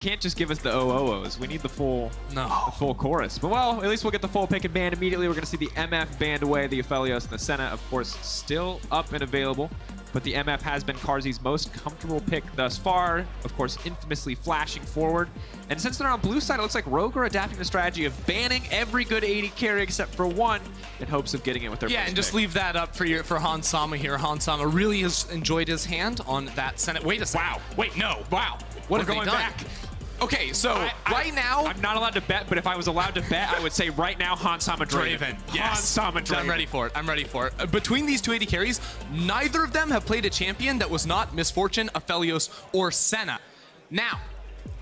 Can't just give us the OOOs. We need the full chorus. But well, at least we'll get the full pick and ban immediately. We're going to see the MF banned away, the Aphelios and the Senna, of course, still up and available. But the MF has been Carzzy's most comfortable pick thus far, of course, infamously flashing forward. And since they're on blue side, it looks like Rogue are adapting the strategy of banning every good AD carry except for one in hopes of getting it with their first and just pick. leave that up for Han Sama here. Han Sama really has enjoyed his hand on that Senate. Wait a second. Wow. Wait, no. Wow. What have they going done? back. Okay, so right now... I'm not allowed to bet, but if I was allowed to bet, I would say right now Han Sama Draven. Yes. Han Sama Draven. I'm ready for it. I'm ready for it. Between these two AD carries, neither of them have played a champion that was not Misfortune, Aphelios, or Senna. Now,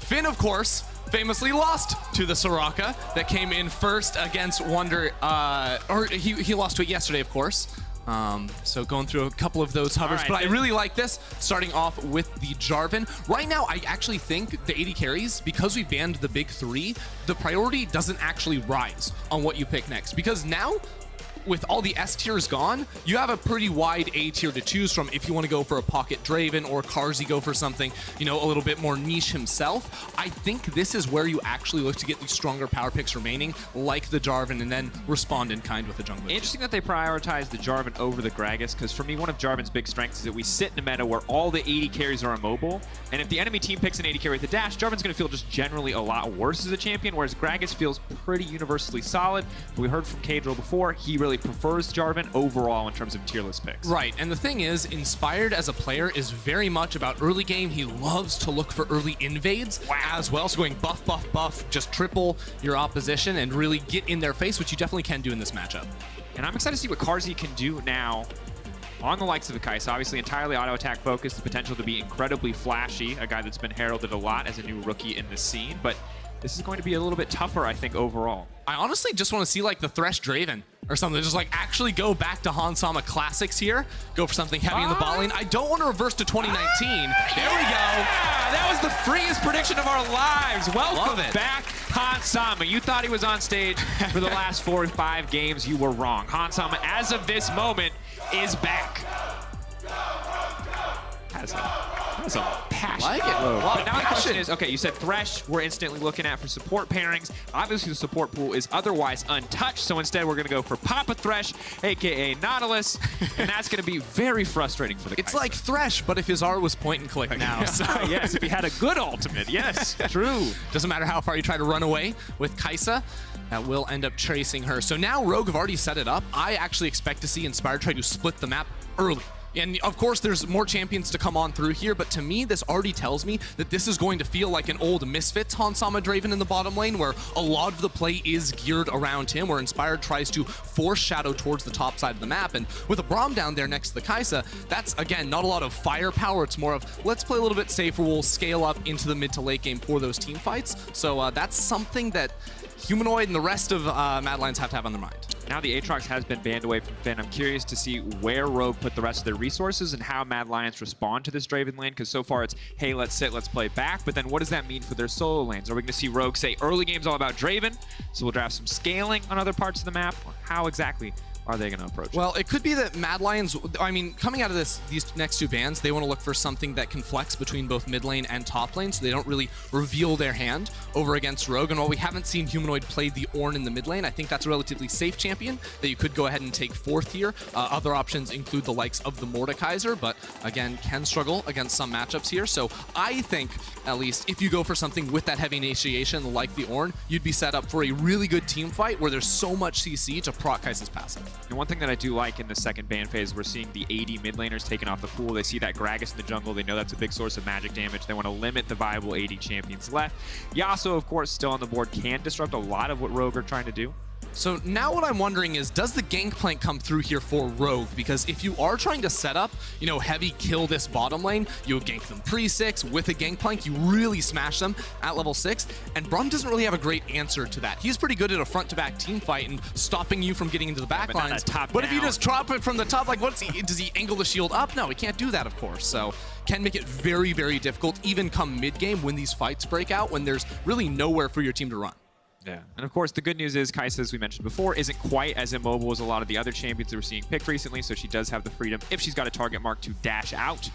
Finn, of course, famously lost to the Seraka that came in first against VandeR, or he lost to it yesterday, of course. So going through a couple of those hovers, but I really like this, starting off with the Jarvan. Right now, I actually think the AD carries, because we banned the big three, the priority doesn't actually rise on what you pick next. Because now, with all the S tiers gone, you have a pretty wide A tier to choose from if you want to go for a pocket Draven or Carzzy go for something, you know, a little bit more niche himself. I think this is where you actually look to get these stronger power picks remaining, like the Jarvan, and then respond in kind with the jungle. Interesting that they prioritize the Jarvan over the Gragas, because for me, one of Jarvan's big strengths is that we sit in a meta where all the AD carries are immobile, and if the enemy team picks an AD carry with a dash, Jarvan's going to feel just generally a lot worse as a champion, whereas Gragas feels pretty universally solid. But we heard from Kadril before, he really prefers Jarvan overall in terms of tier list picks. Right, and the thing is, Inspired as a player is very much about early game. He loves to look for early invades as well, so going buff, buff, buff, just triple your opposition and really get in their face, which you definitely can do in this matchup. And I'm excited to see what Carzzy can do now on the likes of a Kai'Sa. Obviously entirely auto attack focused, the potential to be incredibly flashy, a guy that's been heralded a lot as a new rookie in the scene, but this is going to be a little bit tougher, I think, overall. I honestly just want to see like the Thresh Draven or something. Just like actually go back to Han Sama classics here. Go for something heavy in the bot lane. I don't want to reverse to 2019. There we go. That was the freest prediction of our lives. Welcome back, Han Sama. You thought he was on stage for the last 4 or 5 games. You were wrong. Han Sama, as of this moment, is back. Has a passion. Like it. But now the question is, okay, you said Thresh we're instantly looking at for support pairings. Obviously the support pool is otherwise untouched, so instead we're gonna go for Papa Thresh, aka Nautilus, and that's gonna be very frustrating for the It's Kai'Sa. like Thresh, but if his R was point and click now. So yes, if he had a good ultimate, yes, true. Doesn't matter how far you try to run away with Kai'Sa, that will end up tracing her. So now Rogue have already set it up. I actually expect to see Inspired try to split the map early. And of course, there's more champions to come on through here, but to me, this already tells me that this is going to feel like an old Misfits Han Sama Draven in the bottom lane, where a lot of the play is geared around him, where Inspired tries to force Shadow towards the top side of the map. And with a Braum down there next to the Kai'Sa, that's, again, not a lot of firepower. It's more of, let's play a little bit safer, we'll scale up into the mid to late game for those team fights. So that's something that Humanoid and the rest of Mad Lions have to have on their mind. Now the Aatrox has been banned away from Finn. I'm curious to see where Rogue put the rest of their resources and how Mad Lions respond to this Draven lane, because so far it's, hey, let's sit, let's play back, but then what does that mean for their solo lanes? Are we going to see Rogue say, early game's all about Draven, so we'll draft some scaling on other parts of the map? Or how exactly are they going to approach it? Well, it could be that Mad Lions, I mean, coming out of these next two bans, they want to look for something that can flex between both mid lane and top lane, so they don't really reveal their hand over against Rogue. And while we haven't seen Humanoid play the Ornn in the mid lane, I think that's a relatively safe champion that you could go ahead and take 4th here. Other options include the likes of the Mordekaiser, but again, can struggle against some matchups here. So I think, at least, if you go for something with that heavy initiation like the Ornn, you'd be set up for a really good team fight where there's so much CC to proc Kai'Sa's passive. And one thing that I do like in the second ban phase, we're seeing the AD mid laners taken off the pool. They see that Gragas in the jungle. They know that's a big source of magic damage. They want to limit the viable AD champions left. Yasuo, of course, still on the board, can disrupt a lot of what Rogue are trying to do. So now what I'm wondering is, does the Gangplank come through here for Rogue? Because if you are trying to set up, you know, heavy kill this bottom lane, you gank them pre-6 with a Gangplank, you really smash them at level 6, and Braum doesn't really have a great answer to that. He's pretty good at a front-to-back team fight and stopping you from getting into the back lines. But if you just drop it from the top, like, what's he, does he angle the shield up? No, he can't do that, of course. So can make it very, very difficult, even come mid-game when these fights break out, when there's really nowhere for your team to run. Yeah, and of course the good news is Kai'Sa, as we mentioned before, isn't quite as immobile as a lot of the other champions that we're seeing picked recently, so she does have the freedom, if she's got a target mark, to dash out.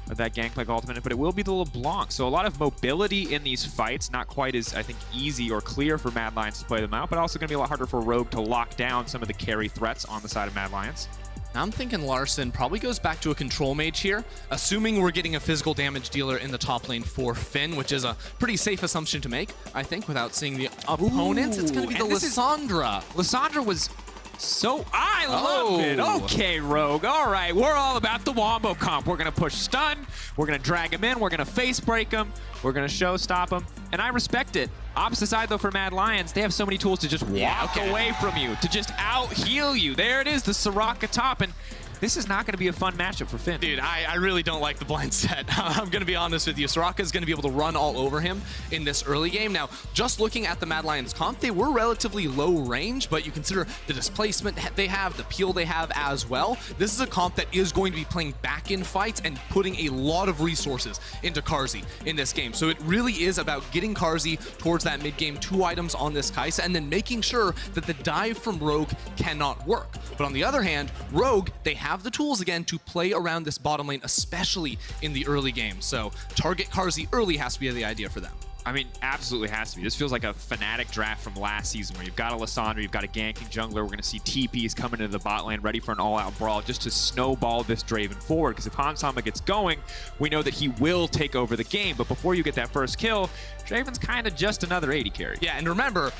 with that Gangplank ultimate, but it will be the LeBlanc. So a lot of mobility in these fights, not quite as, I think, easy or clear for Mad Lions to play them out, but also going to be a lot harder for Rogue to lock down some of the carry threats on the side of Mad Lions. Now I'm thinking Larssen probably goes back to a control mage here, assuming we're getting a physical damage dealer in the top lane for Finn, which is a pretty safe assumption to make, I think, without seeing the opponents. It's going to be the Lissandra. Lissandra was so... I love it. Okay, Rogue. All right, we're all about the Wombo comp. We're going to push stun. We're going to drag him in. We're going to face break him. We're going to show stop him. And I respect it. Opposite side, though, for Mad Lions, they have so many tools to just walk away from you, to just out-heal you. There it is, the Seraka top. And this is not going to be a fun matchup for Finn. Dude, I really don't like the blind Sett. I'm going to be honest with you. Seraka is going to be able to run all over him in this early game. Now, just looking at the Mad Lions comp, they were relatively low range, but you consider the displacement they have, the peel they have as well. This is a comp that is going to be playing back in fights and putting a lot of resources into Carzzy in this game. So it really is about getting Carzzy towards that mid-game 2 items on this Kai'Sa and then making sure that the dive from Rogue cannot work. But on the other hand, Rogue, they have the tools again to play around this bottom lane, especially in the early game. So target Carzzy early has to be the idea for them. I mean, absolutely has to be. This feels like a Fnatic draft from last season where you've got a Lissandra, you've got a ganking jungler. We're going to see TPs coming into the bot lane ready for an all-out brawl just to snowball this Draven forward. Because if Hansama gets going, we know that he will take over the game. But before you get that first kill, Draven's kind of just another AD carry. Yeah, and remember,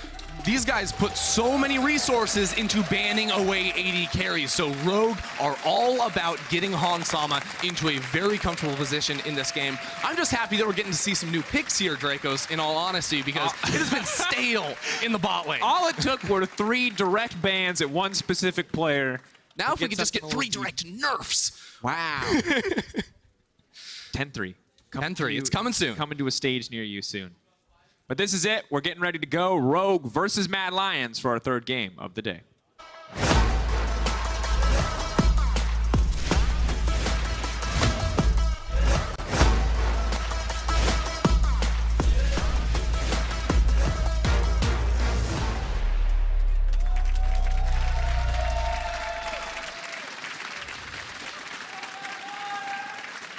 these guys put so many resources into banning away AD carries. So Rogue are all about getting Hansama into a very comfortable position in this game. I'm just happy that we're getting to see some new picks here, Drakos, in all honesty, because it has been stale in the bot lane. All it took were 3 direct bans at one specific player. Now if we could just get 3 direct nerfs. Wow. 10-3. 10-3, it's coming soon. Coming to a stage near you soon. But this is it. We're getting ready to go. Rogue versus Mad Lions for our 3rd game of the day.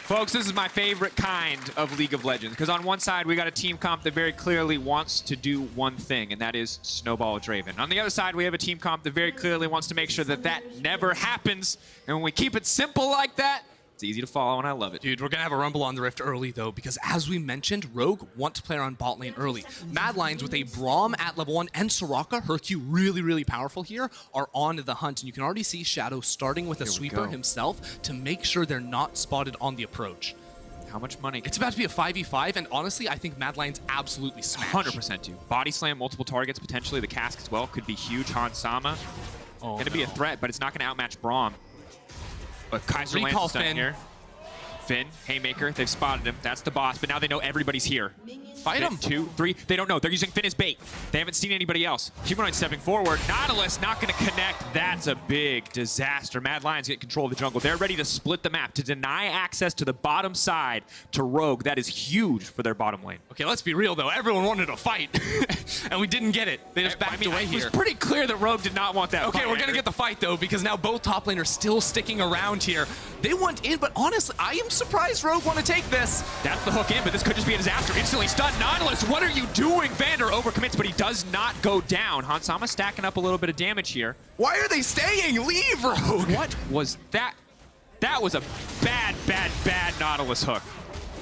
Folks, this is my favorite kind of League of Legends, because on one side, we got a team comp that very clearly wants to do one thing, and that is snowball Draven. On the other side, we have a team comp that very clearly wants to make sure that that never happens, and when we keep it simple like that, it's easy to follow, and I love it. Dude, we're going to have a Rumble on the Rift early, though, because as we mentioned, Rogue want to play around bot lane early. Mad Lions with a Braum at level 1 and Seraka, her Q really, really powerful here, are on the hunt. And you can already see Shadow starting with a sweeper himself to make sure they're not spotted on the approach. How much money? It's about to be a 5v5, and honestly, I think Mad Lions absolutely smash. 100% do. Body slam, multiple targets, potentially the cask as well, could be huge. Hansama, going to be a threat, but it's not going to outmatch Braum. But Kaiser lands stun here. Finn, Haymaker, they've spotted him. That's the boss, but now they know everybody's here. Fight him. 2, 3, they don't know. They're using Finn as bait. They haven't seen anybody else. Humanoid stepping forward. Nautilus not going to connect. That's a big disaster. Mad Lions get control of the jungle. They're ready to split the map, to deny access to the bottom side to Rogue. That is huge for their bottom lane. Okay, let's be real, though. Everyone wanted to fight, and we didn't get it. They just backed away here. It was pretty clear that Rogue did not want that Okay, fight. we're going to get the fight, though, because now both top laners still sticking around here. They want in, but honestly, I am surprised Rogue want to take this. That's the hook in, but this could just be a disaster. Instantly stunned. Nautilus, what are you doing? VandeR overcommits, but he does not go down. Hansama stacking up a little bit of damage here. Why are they staying? Leave, Rogue! What was that? That was a bad, bad, bad Nautilus hook.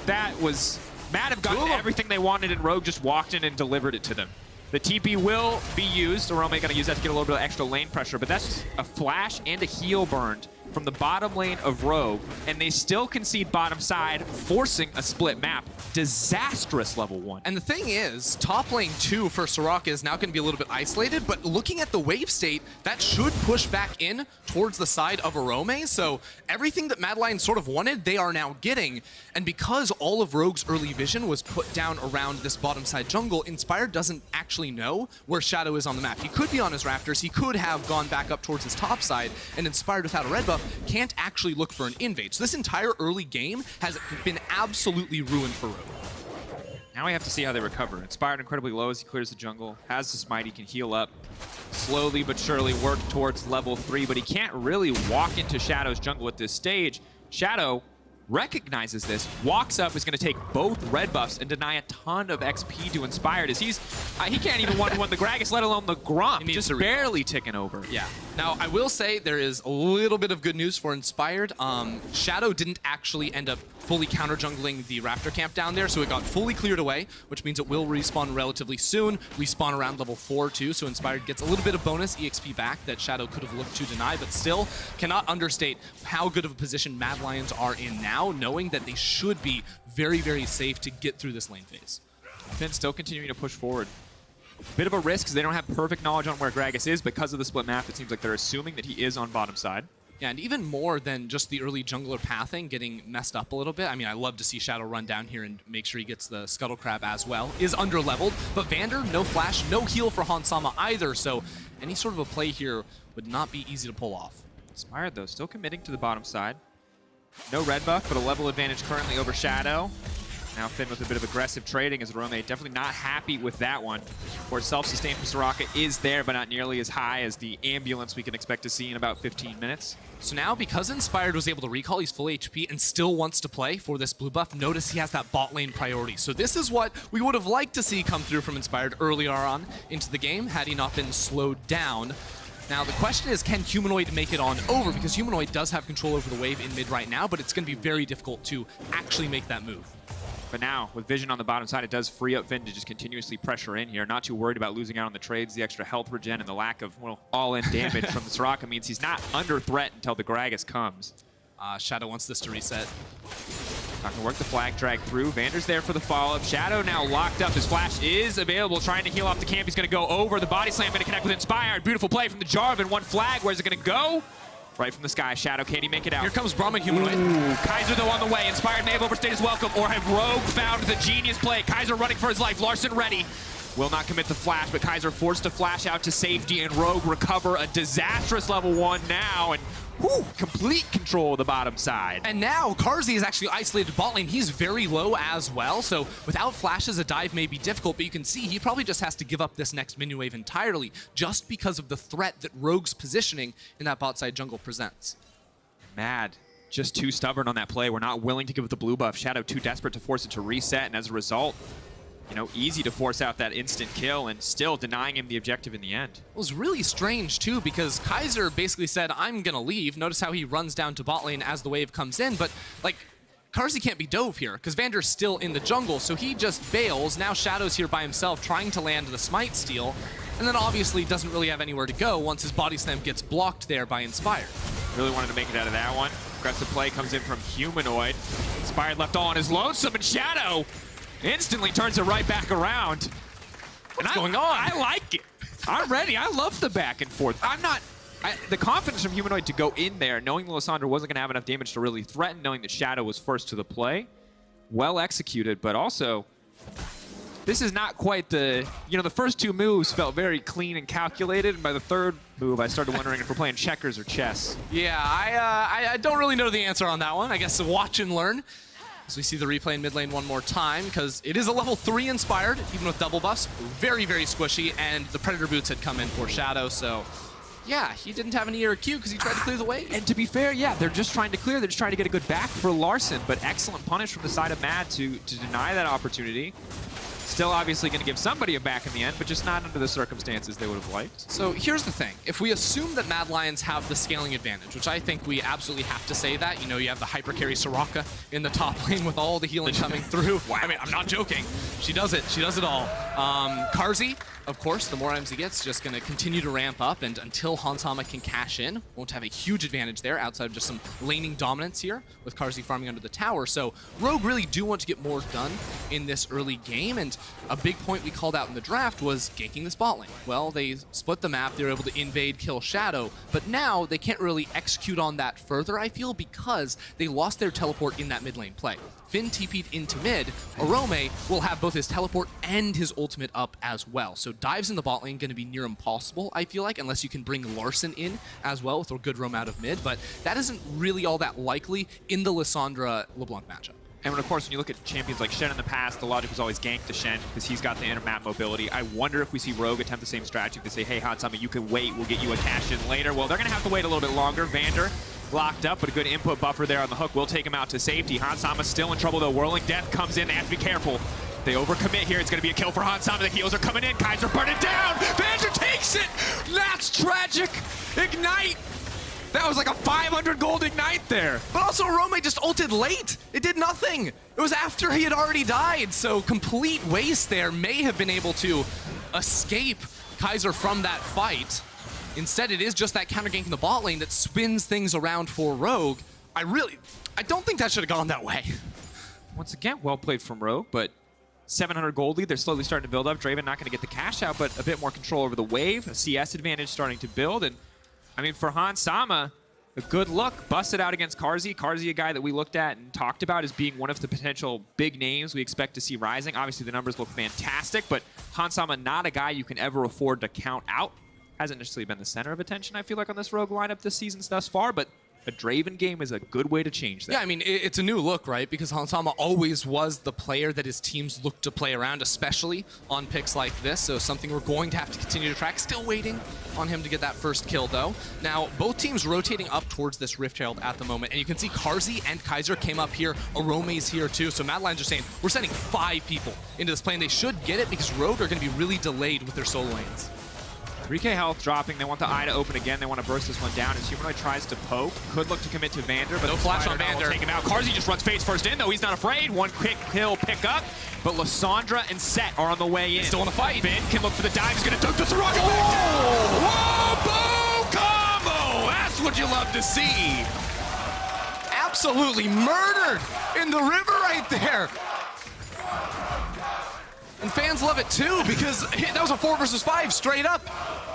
That was... Mad have gotten everything they wanted, and Rogue just walked in and delivered it to them. The TP will be used. Orome going to use that to get a little bit of extra lane pressure, but that's a flash and a heal burned from the bottom lane of Rogue, and they still concede bottom side, forcing a split map. Disastrous level 1. And the thing is, top lane 2 for Seraka is now going to be a little bit isolated, but looking at the wave state, that should push back in towards the side of Orome, so everything that Mad Lions sort of wanted, they are now getting. And because all of Rogue's early vision was put down around this bottom side jungle, Inspired doesn't actually know where Shadow is on the map. He could be on his Raptors, he could have gone back up towards his top side, and Inspired without a red buff can't actually look for an invade. So this entire early game has been absolutely ruined for Rogue. Now we have to see how they recover. Inspired incredibly low as he clears the jungle. Has the smite, he can heal up. Slowly but surely work towards level 3, but he can't really walk into Shadow's jungle at this stage. Shadow recognizes this, walks up, is going to take both red buffs and deny a ton of XP to Inspired, as he can't even 1-1 the Gragas, let alone the Gromp, just barely ticking over. Yeah. Now, I will say there is a little bit of good news for Inspired. Shadow didn't actually end up fully counter-jungling the Raptor camp down there, so it got fully cleared away, which means it will respawn relatively soon. We spawn around level 4 too, so Inspired gets a little bit of bonus EXP back that Shadow could have looked to deny, but still cannot understate how good of a position Mad Lions are in now, knowing that they should be very, very safe to get through this lane phase. Finn still continuing to push forward. Bit of a risk because they don't have perfect knowledge on where Gragas is. Because of the split map, it seems like they're assuming that he is on bottom side. Yeah, and even more than just the early jungler pathing getting messed up a little bit. I mean, I love to see Shadow run down here and make sure he gets the Scuttle Crab as well. Is under-leveled, but VandeR, no flash, no heal for Hansama either, so any sort of a play here would not be easy to pull off. Inspired, though, still committing to the bottom side. No red buff, but a level advantage currently over Shadow. Now Finn with a bit of aggressive trading as Orome definitely not happy with that one. Of course, self-sustain from Seraka is there, but not nearly as high as the ambulance we can expect to see in about 15 minutes. So now, because Inspired was able to recall, he's full HP and still wants to play for this blue buff. Notice he has that bot lane priority. So this is what we would have liked to see come through from Inspired earlier on into the game, had he not been slowed down. Now, the question is, can Humanoid make it on over? Because Humanoid does have control over the wave in mid right now, but it's going to be very difficult to actually make that move. But now, with Vision on the bottom side, it does free up Finn to just continuously pressure in here. Not too worried about losing out on the trades. The extra health regen and the lack of, well, all-in damage from the Seraka means he's not under threat until the Gragas comes. Shadow wants this to reset. Not gonna work the flag drag through. VandeR's there for the follow-up. Shadow now locked up. His flash is available, trying to heal off the camp. He's gonna go over. The body slam gonna connect with Inspired. Beautiful play from the Jarvan. One flag. Where's it gonna go? Right from the sky. Shadow, can he make it out? Here comes Braum and Humanoid. Ooh, Kaiser, though, on the way. Inspired may have overstayed his welcome, or have Rogue found the genius play. Kaiser running for his life. Larssen ready. Will not commit the flash, but Kaiser forced to flash out to safety, and Rogue recover a disastrous level 1 now, and complete control of the bottom side. And now Carzzy is actually isolated bot lane. He's very low as well, so without flashes, a dive may be difficult, but you can see he probably just has to give up this next minion wave entirely just because of the threat that Rogue's positioning in that bot side jungle presents. Mad. Just too stubborn on that play. We're not willing to give it the blue buff. Shadow too desperate to force it to reset, and as a result, you know, easy to force out that instant kill and still denying him the objective in the end. It was really strange, too, because Kaiser basically said, I'm going to leave. Notice how he runs down to bot lane as the wave comes in, but, like, Carzzy can't be dove here because VandeR's still in the jungle, so he just bails. Now Shadow's here by himself trying to land the smite steal, and then obviously doesn't really have anywhere to go once his body slam gets blocked there by Inspired. Really wanted to make it out of that one. Aggressive play comes in from Humanoid. Inspired left all on his lonesome, and Shadow instantly turns it right back around. What's going on? I like it. I'm ready. I love the back and forth. The confidence from Humanoid to go in there, knowing that Lissandra wasn't going to have enough damage to really threaten, knowing that Shadow was first to the play. Well executed, but also, this is not quite the, you know, the first two moves felt very clean and calculated, and by the third move, I started wondering if we're playing checkers or chess. Yeah, I don't really know the answer on that one. I guess watch and learn. So we see the replay in mid lane one more time, because it is a level 3 Inspired, even with double buffs. Very, very squishy, and the Predator Boots had come in for Shadow, so yeah, he didn't have an E or a Q because he tried to clear the way. And to be fair, yeah, they're just trying to clear. They're just trying to get a good back for Larssen, but excellent punish from the side of Mad to deny that opportunity. Still obviously going to give somebody a back in the end, but just not under the circumstances they would have liked. So here's the thing. If we assume that Mad Lions have the scaling advantage, which I think we absolutely have to say that, you know, you have the hyper carry Seraka in the top lane with all the healing coming through. Wow. I mean, I'm not joking. She does it. She does it all. Carzzy, of course, the more items he gets, just going to continue to ramp up, and until Hansama can cash in, won't have a huge advantage there outside of just some laning dominance here with Carzzy farming under the tower. So Rogue really do want to get more done in this early game, and a big point we called out in the draft was ganking this bot lane. Well, they split the map, they were able to invade, kill Shadow, but now they can't really execute on that further, I feel, because they lost their teleport in that mid lane play. Finn TP'd into mid, Orome will have both his teleport and his ultimate up as well. So dives in the bot lane going to be near impossible, I feel like, unless you can bring Larssen in as well with a good roam out of mid, but that isn't really all that likely in the Lissandra LeBlanc matchup. And of course, when you look at champions like Shen in the past, the logic was always gank to Shen because he's got the inner map mobility. I wonder if we see Rogue attempt the same strategy to say, hey, Hansama, you can wait, we'll get you a cash in later. Well, they're going to have to wait a little bit longer. VandeR locked up, but a good input buffer there on the hook will take him out to safety. Hansama's still in trouble though. Whirling Death comes in. They have to be careful. They overcommit here. It's going to be a kill for Hansama. The heals are coming in. Kaiser burn it down. VandeR takes it. That's tragic. Ignite. That was like a 500 gold Ignite there. But also Orome just ulted late. It did nothing. It was after he had already died. So complete waste there. May have been able to escape Kaiser from that fight. Instead, it is just that counter gank in the bot lane that spins things around for Rogue. I don't think that should have gone that way. Once again, well played from Rogue, but 700 gold lead. They're slowly starting to build up. Draven not going to get the cash out, but a bit more control over the wave. A CS advantage starting to build. And I mean, for Hansama, a good look. Busted out against Carzzy. Carzzy, a guy that we looked at and talked about as being one of the potential big names we expect to see rising. Obviously, the numbers look fantastic, but Hansama, not a guy you can ever afford to count out. Hasn't necessarily been the center of attention, I feel like, on this Rogue lineup this season thus far, but a Draven game is a good way to change that. Yeah, I mean, it's a new look, right? Because Hansama always was the player that his teams look to play around, especially on picks like this. So something we're going to have to continue to track. Still waiting on him to get that first kill, though. Now, both teams rotating up towards this Rift Herald at the moment. And you can see Carzzy and Kaiser came up here. Orome's here, too. So Mad Lions are saying, we're sending 5 people into this play. And they should get it because Rogue are going to be really delayed with their solo lanes. 3k health dropping. They want the eye to open again. They want to burst this one down as Humanoid tries to poke. Could look to commit to VandeR, but no flash on VandeR. Take him out. Carzzy just runs face first in, though. He's not afraid. One quick kill pick up, but Lissandra and Sett are on the way in. Still want to fight. Finn can look for the dive. He's going to dunk the Seraka back down. Whoa, boom combo. That's what you love to see. Absolutely murdered in the river right there. And fans love it too, because that was a 4 versus 5 straight up.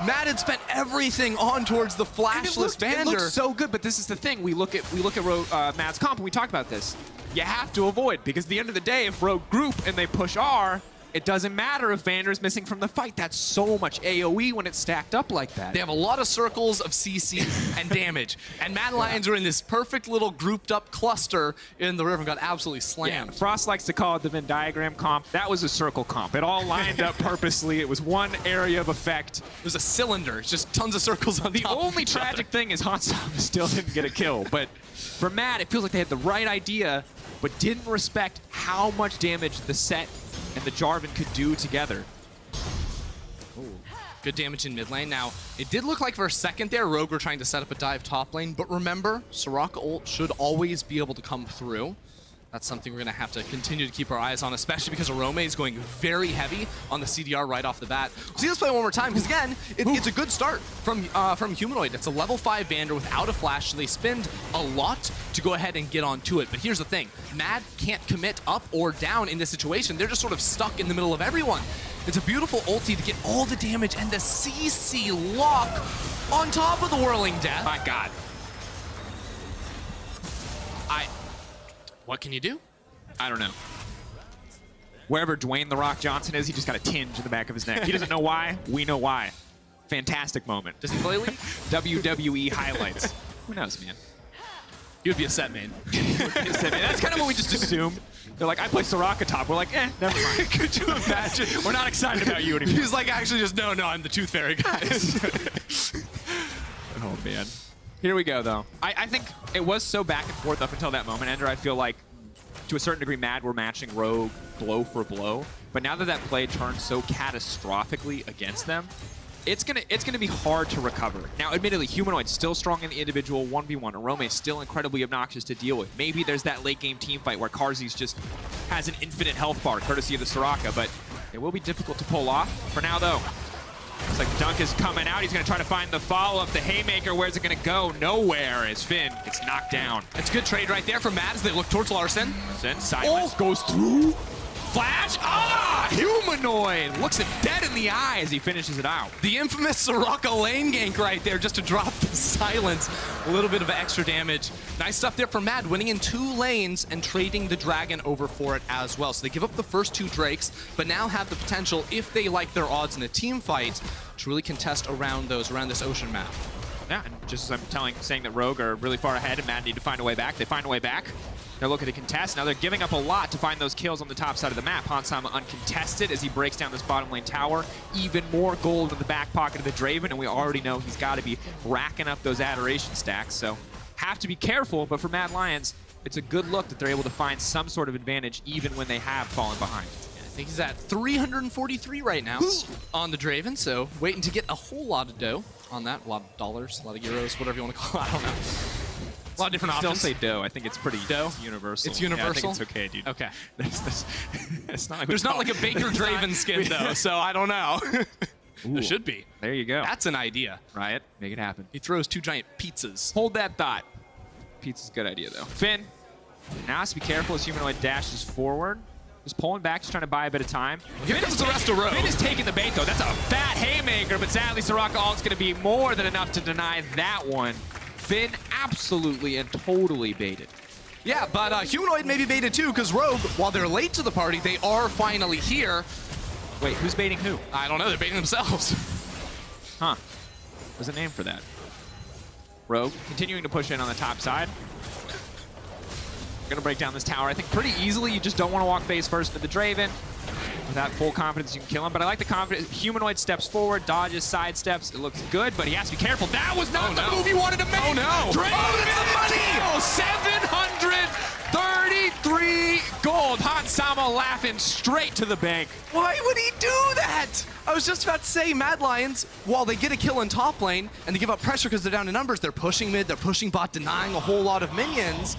Matt had spent everything on towards the flashless VandeR. It looks so good, but this is the thing. We look at Matt's comp and we talk about this. You have to avoid, because at the end of the day, if Rogue group and they push R, it doesn't matter if VandeR's missing from the fight. That's so much AoE when it's stacked up like that. They have a lot of circles of CC and damage. And Mad Lions are in this perfect little grouped up cluster in the river and got absolutely slammed. Yeah, Frost likes to call it the Venn diagram comp. That was a circle comp. It all lined up purposely. It was one area of effect. It was a cylinder. It's just tons of circles on top. The only tragic thing is Hansama still didn't get a kill. But for Matt, it feels like they had the right idea, but didn't respect how much damage the Sett and the Jarvan could do together. Ooh. Good damage in mid lane. Now, it did look like for a second there, Rogue were trying to set up a dive top lane, but remember, Seraka ult should always be able to come through. That's something we're going to have to continue to keep our eyes on, especially because Orome is going very heavy on the CDR right off the bat. See this play one more time, because again, it's a good start from Humanoid. It's a level 5 VandeR without a flash, so they spend a lot to go ahead and get onto it. But here's the thing, Mad can't commit up or down in this situation. They're just sort of stuck in the middle of everyone. It's a beautiful ulti to get all the damage and the CC lock on top of the Whirling Death. My God. What can you do? I don't know. Wherever Dwayne The Rock Johnson is, he just got a tinge in the back of his neck. He doesn't know why. We know why. Fantastic moment. Does he play League? WWE highlights. Who knows, man? He would be a Sett main. That's kind of what we just assumed. They're like, I play Seraka top. We're like, never mind. Could you imagine? We're not excited about you anymore. He's like, actually just, no, I'm the Tooth Fairy, guys. Oh, man. Here we go, though. I think it was so back and forth up until that moment. Ender, I feel like, to a certain degree, Mad were matching Rogue blow for blow. But now that that play turned so catastrophically against them, it's gonna be hard to recover. Now, admittedly, Humanoid's still strong in the individual 1v1. Orome is still incredibly obnoxious to deal with. Maybe there's that late game team fight where Carzzy's just has an infinite health bar, courtesy of the Seraka, but it will be difficult to pull off. For now, though, looks like Dunk is coming out. He's going to try to find the follow-up. The Haymaker, where's it going to go? Nowhere as Finn gets knocked down. It's a good trade right there from Mad as they look towards Larssen. Then Silence goes through. Flash. Humanoid looks him dead in the eye as he finishes it out. The infamous Seraka lane gank right there just to drop the Silence. A little bit of extra damage. Nice stuff there from Mad, winning in 2 lanes and trading the Dragon over for it as well. So they give up the first 2 Drakes, but now have the potential, if they like their odds in a team fight, to really contest around this ocean map. Yeah, and just as I'm saying that Rogue are really far ahead and Mad need to find a way back. They find a way back. They're looking to contest. Now they're giving up a lot to find those kills on the top side of the map. Hansama uncontested as he breaks down this bottom lane tower. Even more gold in the back pocket of the Draven, and we already know he's got to be racking up those adoration stacks. So have to be careful, but for Mad Lions, it's a good look that they're able to find some sort of advantage even when they have fallen behind. I think he's at 343 right now on the Draven, so waiting to get a whole lot of dough on that. A lot of dollars, a lot of euros, whatever you want to call it. I don't know. A lot of different options. Still say dough. I think it's pretty universal. It's universal? Yeah, I think it's okay, dude. Okay. It's not like There's not like a Baker Draven skin, though, so I don't know. There should be. There you go. That's an idea. Riot, make it happen. He throws 2 giant pizzas. Hold that thought. Pizza's a good idea, though. Finn now has to be careful as Humanoid dashes forward. Just pulling back, just trying to buy a bit of time. Here comes the rest of Rogue. Finn is taking the bait, though. That's a fat haymaker, but sadly, Seraka ult's going to be more than enough to deny that one. Finn absolutely and totally baited. Yeah, but Humanoid may be baited too, because Rogue, while they're late to the party, they are finally here. Wait, who's baiting who? I don't know. They're baiting themselves. Huh. There's a name for that. Rogue continuing to push in on the top side. Gonna break down this tower, I think, pretty easily. You just don't want to walk face first into the Draven. Without full confidence, you can kill him. But I like the confidence. Humanoid steps forward, dodges, side steps. It looks good, but he has to be careful. That was not the move he wanted to make. Oh, no. Draven, that's the money. 733 gold. Hansama laughing straight to the bank. Why would he do that? I was just about to say, Mad Lions, while they get a kill in top lane and they give up pressure because they're down in numbers, they're pushing mid, they're pushing bot, denying a whole lot of minions.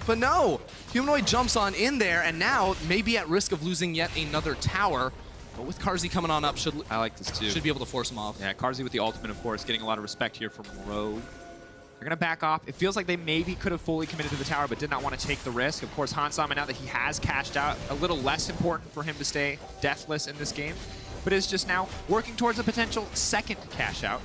But no, Humanoid jumps on in there and now may be at risk of losing yet another tower. But with Carzzy coming on up, I like this too. Should be able to force him off. Yeah, Carzzy with the ultimate, of course, getting a lot of respect here from Rogue. They're going to back off. It feels like they maybe could have fully committed to the tower, but did not want to take the risk. Of course, Hansama, now that he has cashed out, a little less important for him to stay deathless in this game, but is just now working towards a potential second cash out.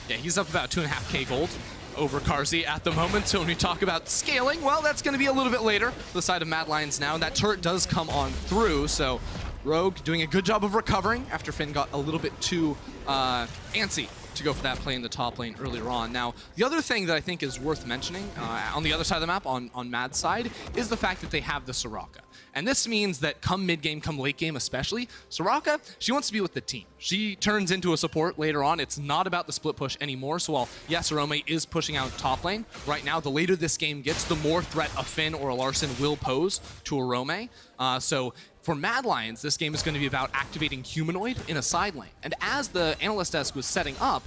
Yeah, he's up about 2.5k gold over Carzzy at the moment. So when we talk about scaling, well, that's going to be a little bit later. The side of Mad Lions now, and that turret does come on through. So Rogue doing a good job of recovering after Finn got a little bit too antsy to go for that play in the top lane earlier on. Now, the other thing that I think is worth mentioning on the other side of the map, on Mad's side, is the fact that they have the Seraka. And this means that come mid-game, come late game especially, Seraka, she wants to be with the team. She turns into a support later on. It's not about the split push anymore. So while, yes, Orome is pushing out top lane, right now, the later this game gets, the more threat a Finn or a Larssen will pose to Orome. So for Mad Lions, this game is going to be about activating Humanoid in a side lane. And as the analyst desk was setting up,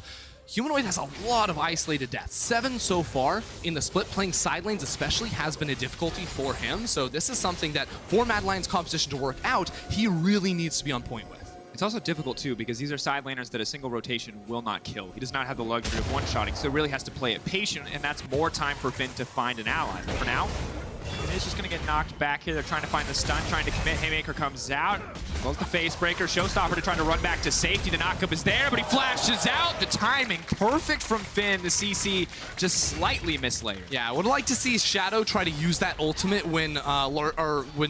Humanoid has a lot of isolated deaths. 7 so far in the split. Playing side lanes especially has been a difficulty for him. So this is something that for Mad Lions composition to work out, he really needs to be on point with. It's also difficult too because these are side laners that a single rotation will not kill. He does not have the luxury of one-shotting, so really has to play it patient, and that's more time for Finn to find an ally. But for now, Finn is just going to get knocked back here. They're trying to find the stun, trying to commit. Haymaker comes out. Goes the face breaker. Showstopper to trying to run back to safety. The knockup is there, but he flashes out. The timing perfect from Finn. The CC just slightly mislayered. Yeah, I would like to see Shadow try to use that ultimate when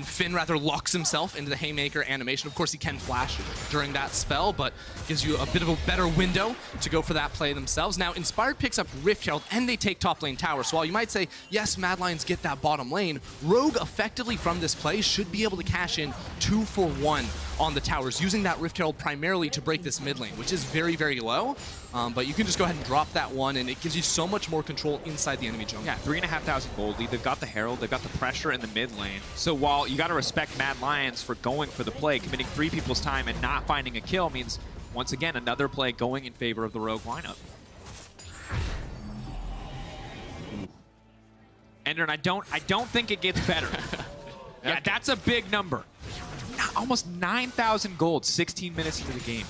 Finn rather locks himself into the Haymaker animation. Of course, he can flash during that spell, but gives you a bit of a better window to go for that play themselves. Now, Inspired picks up Rift Herald, and they take top lane tower. So while you might say, yes, Mad Lions get that bottom lane, Rogue effectively from this play should be able to cash in 2 for 1 on the towers, using that Rift Herald primarily to break this mid lane, which is very, very low. But you can just go ahead and drop that one, and it gives you so much more control inside the enemy jungle. Yeah, 3,500 gold lead. They've got the Herald, they've got the pressure in the mid lane. So while you got to respect Mad Lions for going for the play, committing 3 people's time and not finding a kill means, once again, another play going in favor of the Rogue lineup. Ender, and I don't think it gets better. Yeah, that's a big number. Almost 9,000 gold, 16 minutes into the game.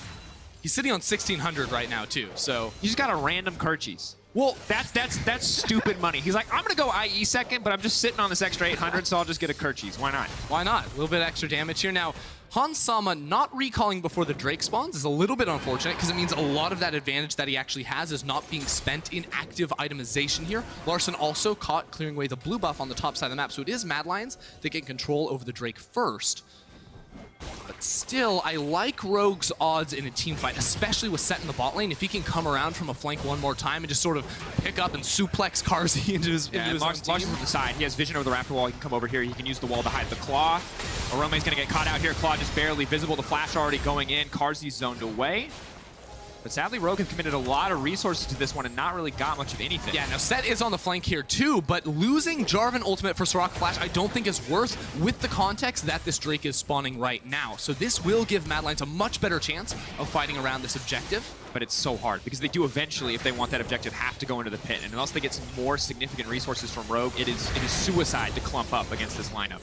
He's sitting on 1,600 right now too, so you just got a random Carzzy. Well, that's stupid money. He's like, I'm gonna go IE second, but I'm just sitting on this extra 800, so I'll just get a Carzzy. Why not? Why not? A little bit extra damage here. Now, Hansama not recalling before the Drake spawns is a little bit unfortunate because it means a lot of that advantage that he actually has is not being spent in active itemization here. Larssen also caught clearing away the blue buff on the top side of the map, so it is Mad Lions that get control over the Drake first. But still, I like Rogue's odds in a team fight, especially with Sett in the bot lane. If he can come around from a flank one more time and just sort of pick up and suplex Carzzy into his own team. From the side. He has vision over the Raptor wall. He can come over here. He can use the wall to hide the Claw. Orome's going to get caught out here. Claw just barely visible. The flash already going in. Carzzy's zoned away. But sadly, Rogue have committed a lot of resources to this one and not really got much of anything. Yeah, now Sett is on the flank here too, but losing Jarvan ultimate for Seraka Flash I don't think is worth with the context that this Drake is spawning right now. So this will give Mad Lions a much better chance of fighting around this objective. But it's so hard because they do eventually, if they want that objective, have to go into the pit. And unless they get some more significant resources from Rogue, it is suicide to clump up against this lineup.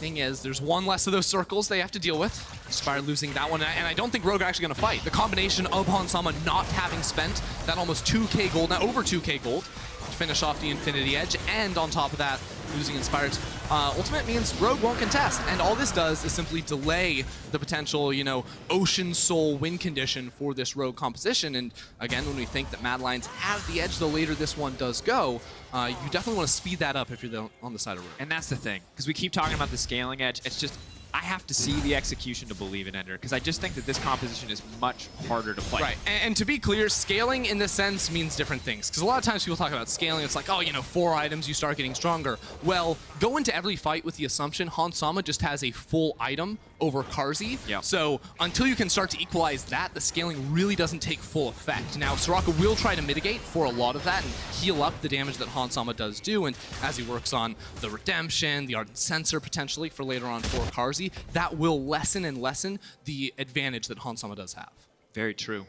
Thing is, there's one less of those circles they have to deal with. Spire losing that one, and I don't think Rogue are actually going to fight. The combination of Hansama not having spent that almost 2k gold, now over 2k gold, to finish off the Infinity Edge, and on top of that, losing Inspired's ultimate means Rogue won't contest. And all this does is simply delay the potential, you know, Ocean Soul win condition for this Rogue composition. And again, when we think that Mad Lions have the edge, the later this one does go, you definitely want to speed that up if you're on the side of Rogue. And that's the thing, because we keep talking about the scaling edge. It's just, I have to see the execution to believe in Ender, because I just think that this composition is much harder to play. Right, and to be clear, scaling in this sense means different things. Because a lot of times people talk about scaling, it's like, oh, you know, 4 items, you start getting stronger. Well, go into every fight with the assumption Hansama just has a full item over Carzzy. Yep. So until you can start to equalize that, the scaling really doesn't take full effect. Now, Seraka will try to mitigate for a lot of that and heal up the damage that Hansama does do. And as he works on the Redemption, the Ardent Sensor potentially for later on for Carzzy, that will lessen and lessen the advantage that Hansama does have. Very true.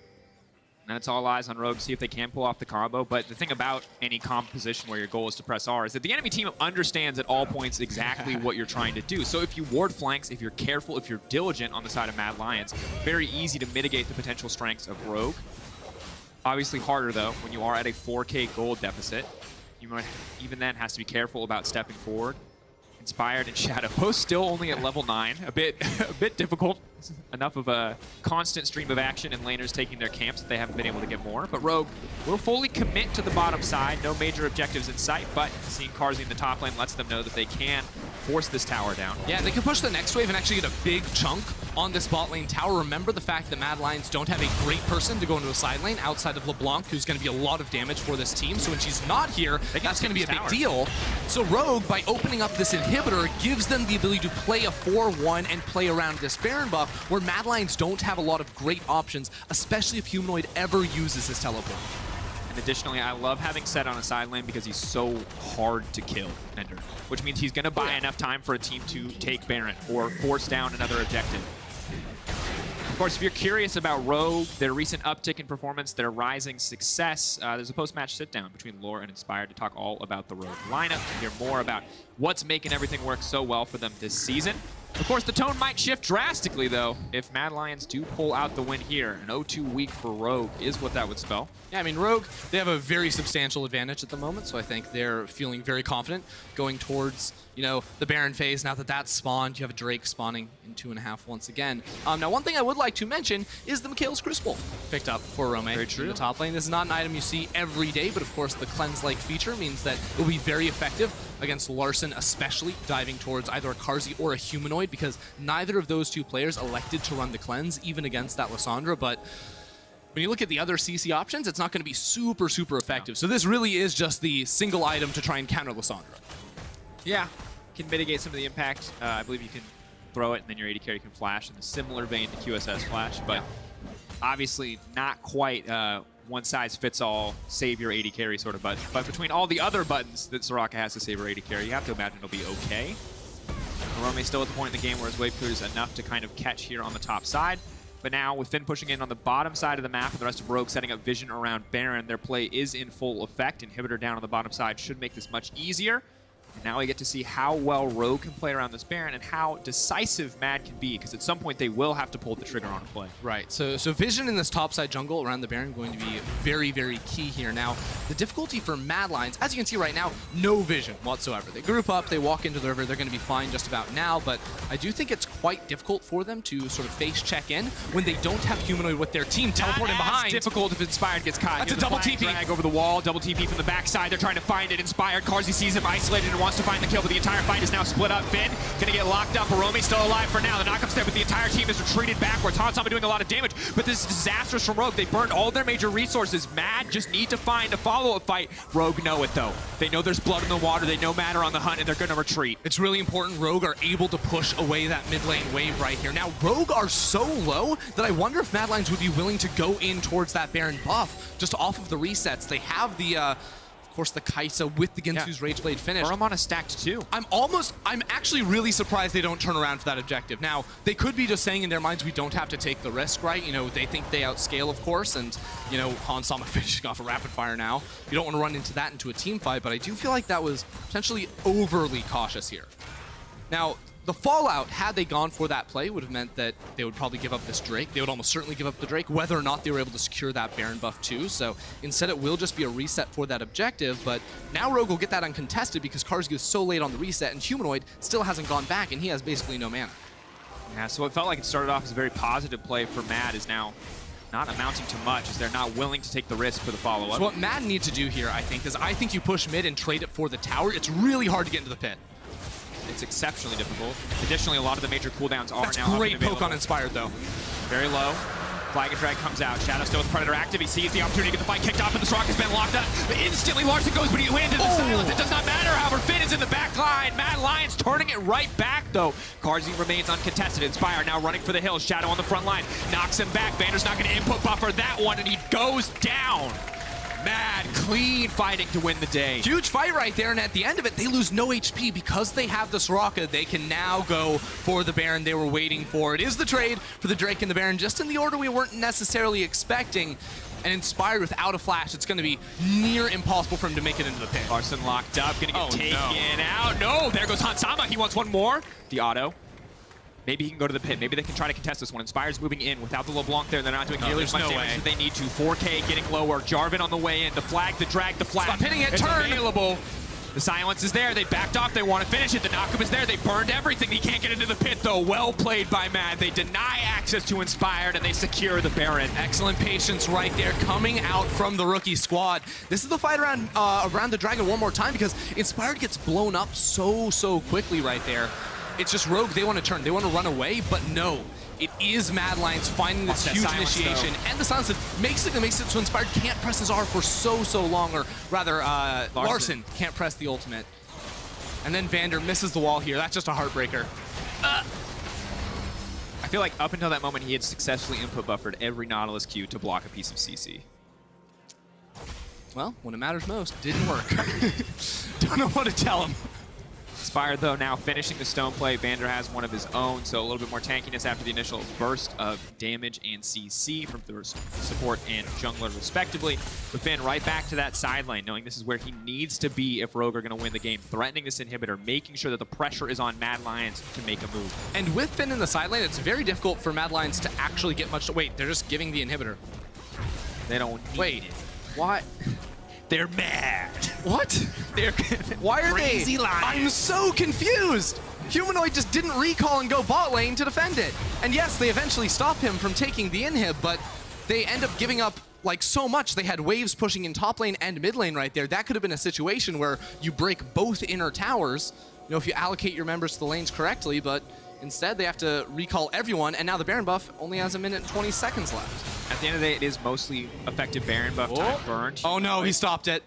And it's all eyes on Rogue, see if they can pull off the combo. But the thing about any composition where your goal is to press R is that the enemy team understands at all points exactly what you're trying to do. So if you ward flanks, if you're careful, if you're diligent on the side of Mad Lions, very easy to mitigate the potential strengths of Rogue. Obviously harder, though, when you are at a 4k gold deficit. You might, even then, has to be careful about stepping forward. Inspired and Shadow, both still only at level 9. A bit difficult. Enough of a constant stream of action and laners taking their camps that they haven't been able to get more. But Rogue will fully commit to the bottom side. No major objectives in sight, but seeing Carzzy in the top lane lets them know that they can force this tower down. Yeah, they can push the next wave and actually get a big chunk on this bot lane tower. Remember the fact that Mad Lions don't have a great person to go into a side lane outside of LeBlanc, who's going to be a lot of damage for this team. So when she's not here, that's going to be a big deal. So Rogue, by opening up this inhibitor, gives them the ability to play a 4-1 and play around this Baron buff, where Mad Lions don't have a lot of great options, especially if Humanoid ever uses his teleport. And additionally, I love having Sett on a side lane because he's so hard to kill, Ender, which means he's going to buy enough time for a team to take Baron or force down another objective. Of course, if you're curious about Rogue, their recent uptick in performance, their rising success, there's a post-match sit-down between Lore and Inspired to talk all about the Rogue lineup, to hear more about what's making everything work so well for them this season. Of course, the tone might shift drastically, though, if Mad Lions do pull out the win here. An 0-2 week for Rogue is what that would spell. Yeah, I mean, Rogue, they have a very substantial advantage at the moment, so I think they're feeling very confident going towards, you know, the Baron phase. Now that that's spawned, you have a Drake spawning in 2.5 once again. Now, one thing I would like to mention is the Mikhail's Crucible picked up for Orome in the top lane. This is not an item you see every day, but of course, the cleanse-like feature means that it will be very effective against Larssen, especially diving towards either a Carzzy or a Humanoid, because neither of those two players elected to run the cleanse, even against that Lissandra. But when you look at the other CC options, it's not going to be super, super effective. So this really is just the single item to try and counter Lissandra. Yeah, can mitigate some of the impact. I believe you can throw it and then your AD carry can flash in a similar vein to QSS flash, but obviously not quite one-size-fits-all save your AD carry sort of button. But between all the other buttons that Seraka has to save her AD carry, you have to imagine it'll be okay. Orome still at the point in the game where his wave clear is enough to kind of catch here on the top side. But now, with Finn pushing in on the bottom side of the map and the rest of Rogue setting up vision around Baron, their play is in full effect. Inhibitor down on the bottom side should make this much easier. And now we get to see how well Rogue can play around this Baron and how decisive Mad can be, because at some point they will have to pull the trigger on a play. Right, so vision in this topside jungle around the Baron going to be very, very key here. Now, the difficulty for Mad Lions, as you can see right now, no vision whatsoever. They group up, they walk into the river, they're going to be fine just about now, but I do think it's quite difficult for them to sort of face check in when they don't have Humanoid with their team teleporting behind. It's difficult if Inspired gets caught. That's a double TP. Drag over the wall, double TP from the backside. They're trying to find it. Inspired, Carzzy sees him isolated and wants to find the kill, but the entire fight is now split up. Finn gonna get locked up. Orome still alive for now. The knockup's there, but the entire team is retreated backwards. Hansama doing a lot of damage, but this is disastrous from Rogue. They burned all their major resources. Mad just need to find a follow-up fight. Rogue know it though. They know there's blood in the water. They know Mad are on the hunt, and they're gonna retreat. It's really important Rogue are able to push away that mid lane wave right here. Now, Rogue are so low that I wonder if Mad Lions would be willing to go in towards that Baron buff just off of the resets. They have the, of course, the Kai'Sa with the Ginsu's Rageblade finish. Braum on a stacked too. I'm actually really surprised they don't turn around for that objective. Now, they could be just saying in their minds, we don't have to take the risk, right? You know, they think they outscale, of course, and, you know, Hansama finishing off a rapid fire now. You don't want to run into that into a team fight, but I do feel like that was potentially overly cautious here. Now, the fallout, had they gone for that play, would have meant that they would probably give up this Drake. They would almost certainly give up the Drake, whether or not they were able to secure that Baron buff too. So instead it will just be a reset for that objective, but now Rogue will get that uncontested because Carzzy is so late on the reset, and Humanoid still hasn't gone back, and he has basically no mana. Yeah, so it felt like it started off as a very positive play for Mad is now not amounting to much, as they're not willing to take the risk for the follow-up. So what Mad need to do here, I think, is you push mid and trade it for the tower. It's really hard to get into the pit. It's exceptionally difficult. Additionally, a lot of the major cooldowns are That's now great poke on Inspired, though. Very low. Flag and Drag comes out. Shadow still with Predator active. He sees the opportunity to get the fight kicked off, and the Seraka has been locked up. But instantly, Larssen goes, but he landed the silence. It does not matter. However, Finn is in the back line. Mad Lions turning it right back, though. Carzzy remains uncontested. Inspire now running for the hills. Shadow on the front line. Knocks him back. VandeR's not going to input buffer that one, and he goes down. Mad, clean fighting to win the day. Huge fight right there, and at the end of it, they lose no HP. Because they have the Seraka, they can now go for the Baron they were waiting for. It is the trade for the Drake and the Baron, just in the order we weren't necessarily expecting. And Inspired without a flash, it's going to be near impossible for him to make it into the pit. Larssen locked up, going to get taken out. No, there goes Hansama. He wants one more. The auto. Maybe he can go to the pit. Maybe they can try to contest this one. Inspired's moving in without the LeBlanc there. They're not doing nearly as much damage as they need to. 4K getting lower. Jarvan on the way in. The flag, the drag, the flag. Stop hitting it. It's turn. Available. The silence is there. They backed off. They want to finish it. The knockup is there. They burned everything. He can't get into the pit, though. Well played by Mad. They deny access to Inspired, and they secure the Baron. Excellent patience right there coming out from the rookie squad. This is the fight around the Dragon one more time, because Inspired gets blown up so quickly right there. It's just Rogue, they want to turn, they want to run away, but no. It is Mad Lions finding this huge initiation, and the silence that makes it so Inspired can't press his R for so long, or rather, Larssen can't press the ultimate. And then VandeR misses the wall here. That's just a heartbreaker. I feel like up until that moment, he had successfully input buffered every Nautilus Q to block a piece of CC. Well, when it matters most, didn't work. Don't know what to tell him. Inspired, though, now finishing the stone play. VandeR has one of his own, so a little bit more tankiness after the initial burst of damage and CC from the support and jungler, respectively. But Finn right back to that side lane, knowing this is where he needs to be if Rogue are going to win the game. Threatening this inhibitor, making sure that the pressure is on Mad Lions to make a move. And with Finn in the side lane, it's very difficult for Mad Lions to actually get much. Wait, they're just giving the inhibitor. They don't need it. Why? They're mad. What? They're Why are crazy they? lions. I'm so confused. Humanoid just didn't recall and go bot lane to defend it. And yes, they eventually stop him from taking the inhib, but they end up giving up like so much. They had waves pushing in top lane and mid lane right there. That could have been a situation where you break both inner towers, you know, if you allocate your members to the lanes correctly, but instead, they have to recall everyone, and now the Baron buff only has 1 minute and 20 seconds left. At the end of the day, it is mostly effective Baron buff time burned. Oh no, he stopped it.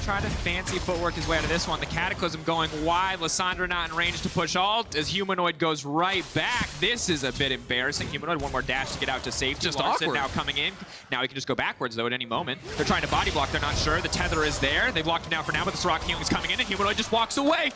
Try to fancy footwork his way out of this one. The Cataclysm going wide. Lissandra not in range to push ult as Humanoid goes right back. This is a bit embarrassing. Humanoid, one more dash to get out to safety. Just Larssen awkward. now coming in. Now he can just go backwards, though, at any moment. They're trying to body block. They're not sure. The tether is there. They've locked him down for now, but the Seraka healing is coming in, and Humanoid just walks away.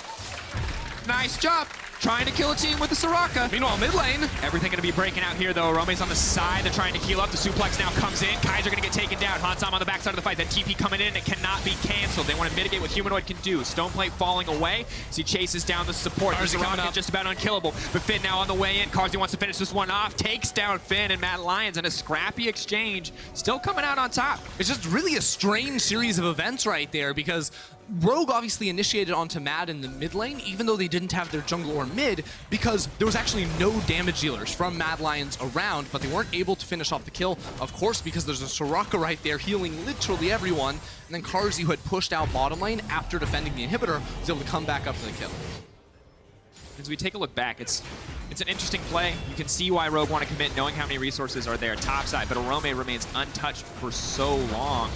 Nice job. Trying to kill a team with the Seraka. Meanwhile, mid lane. Everything going to be breaking out here, though. Orome's on the side. They're trying to heal up. The suplex now comes in. Kaiser going to get taken down. Hansama on the backside of the fight. That TP coming in. It cannot be canceled. They want to mitigate what Humanoid can do. Stoneplate falling away as he chases down the support. Carzzy coming up. Just about unkillable. But Finn now on the way in. Carzzy wants to finish this one off. Takes down Finn and Mad Lions in a scrappy exchange. Still coming out on top. It's just really a strange series of events right there, because Rogue obviously initiated onto Mad in the mid lane, even though they didn't have their jungle or mid, because there was actually no damage dealers from Mad Lions around, but they weren't able to finish off the kill, of course, because there's a Seraka right there healing literally everyone, and then Carzzy, who had pushed out bottom lane after defending the inhibitor, was able to come back up for the kill. As we take a look back, it's an interesting play. You can see why Rogue want to commit, knowing how many resources are there topside, but Orome remains untouched for so long.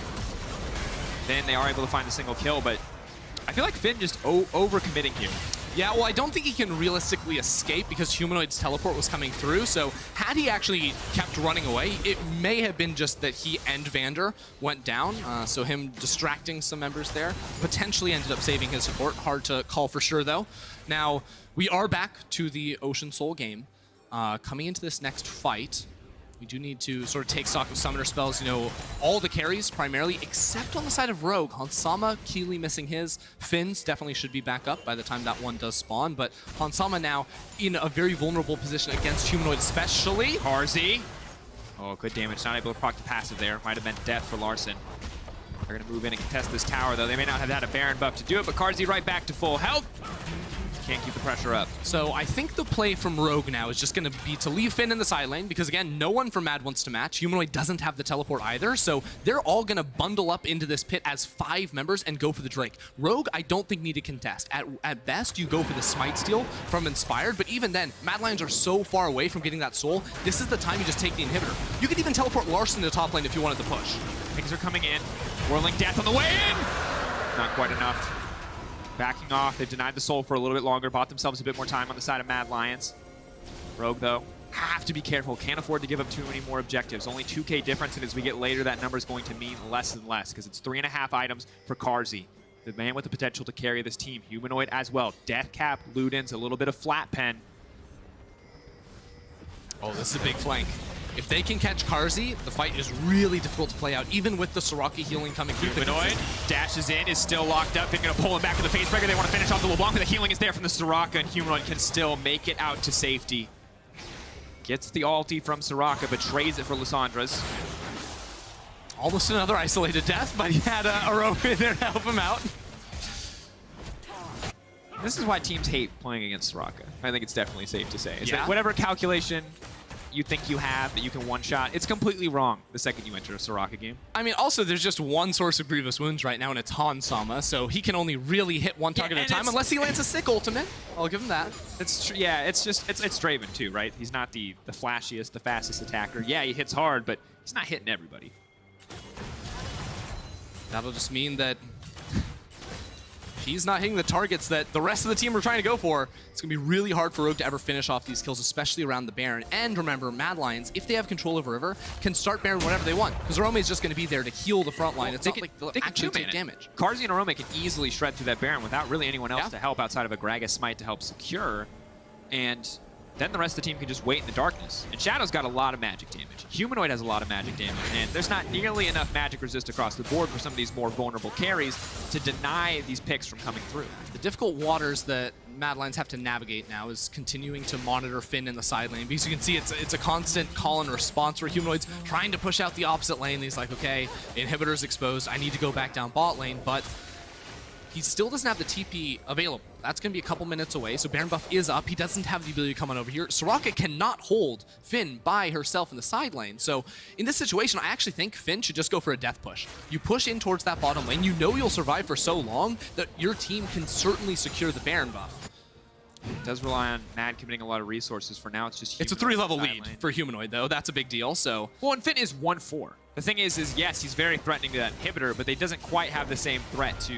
Then they are able to find a single kill, but I feel like Finn just over-committing here. Yeah, well, I don't think he can realistically escape because Humanoid's teleport was coming through, so had he actually kept running away, it may have been just that he and VandeR went down, so him distracting some members there potentially ended up saving his support. Hard to call for sure, though. Now, we are back to the Ocean Soul game. Coming into this next fight, we do need to sort of take stock of summoner spells, you know, all the carries primarily, except on the side of Rogue. Hansama, Keely missing his. Finn's definitely should be back up by the time that one does spawn, but Hansama now in a very vulnerable position against Humanoid especially. Carzzy. Oh, good damage. Not able to proc the passive there. Might have meant death for Larssen. They're going to move in and contest this tower, though. They may not have had a Baron buff to do it, but Carzzy right back to full health. Can't keep the pressure up. So I think the play from Rogue now is just going to be to leave Finn in the side lane because, again, no one from Mad wants to match. Humanoid doesn't have the teleport either, so they're all going to bundle up into this pit as 5 members and go for the Drake. Rogue, I don't think need to contest. At best, you go for the Smite Steal from Inspired, but even then, Mad Lions are so far away from getting that soul, this is the time you just take the inhibitor. You could even teleport Larssen to the top lane if you wanted to push. Things are coming in. Whirling Death on the way in! Not quite enough. Backing off, they've denied the soul for a little bit longer, bought themselves a bit more time on the side of Mad Lions. Rogue, though, have to be careful. Can't afford to give up too many more objectives. Only 2k difference, and as we get later, that number is going to mean less and less, because it's 3.5 items for Carzzy, the man with the potential to carry this team. Humanoid as well. Death Cap, Ludens, a little bit of flat pen. Oh, this is a big flank. If they can catch Carzzy, the fight is really difficult to play out, even with the Seraka healing coming through. Humanoid dashes in, is still locked up. They're going to pull him back to the face breaker. They want to finish off the LeBlanc, but the healing is there from the Seraka, and Humanoid can still make it out to safety. Gets the ulti from Seraka, but trades it for Lissandra's. Almost another isolated death, but he had Orome in there to help him out. This is why teams hate playing against Seraka. I think it's definitely safe to say. Is Yeah. that whatever calculation you think you have that you can one-shot, it's completely wrong the second you enter a Seraka game. I mean, also, there's just one source of grievous wounds right now, and it's Hansama, so he can only really hit one target at a time, unless he lands a sick ultimate. I'll give him that. It's yeah, it's Draven too, right? He's not the flashiest, the fastest attacker. Yeah, he hits hard, but he's not hitting everybody. That'll just mean that he's not hitting the targets that the rest of the team are trying to go for. It's going to be really hard for Rogue to ever finish off these kills, especially around the Baron. And remember, Mad Lions, if they have control over River, can start Baron whenever they want, because Orome is just going to be there to heal the front line. It's not like they'll actually take damage. Carzzy and Orome can easily shred through that Baron without really anyone else to help outside of a Gragas Smite to help secure. And then the rest of the team can just wait in the darkness. And Shadow's got a lot of magic damage. Humanoid has a lot of magic damage. And there's not nearly enough magic resist across the board for some of these more vulnerable carries to deny these picks from coming through. The difficult waters that Mad Lions have to navigate now is continuing to monitor Finn in the side lane, because you can see it's a constant call and response where Humanoid's trying to push out the opposite lane. He's like, okay, inhibitor's exposed. I need to go back down bot lane, but he still doesn't have the TP available. That's going to be a couple minutes away, so Baron buff is up. He doesn't have the ability to come on over here. Seraka cannot hold Finn by herself in the side lane. So in this situation, I actually think Finn should just go for a death push. You push in towards that bottom lane. You know you'll survive for so long that your team can certainly secure the Baron buff. It does rely on Mad committing a lot of resources. For now, it's just It's a 3-level lead for Humanoid, though. That's a big deal, so. Well, and Finn is 1-4. The thing is yes, he's very threatening to that inhibitor, but they doesn't quite have the same threat to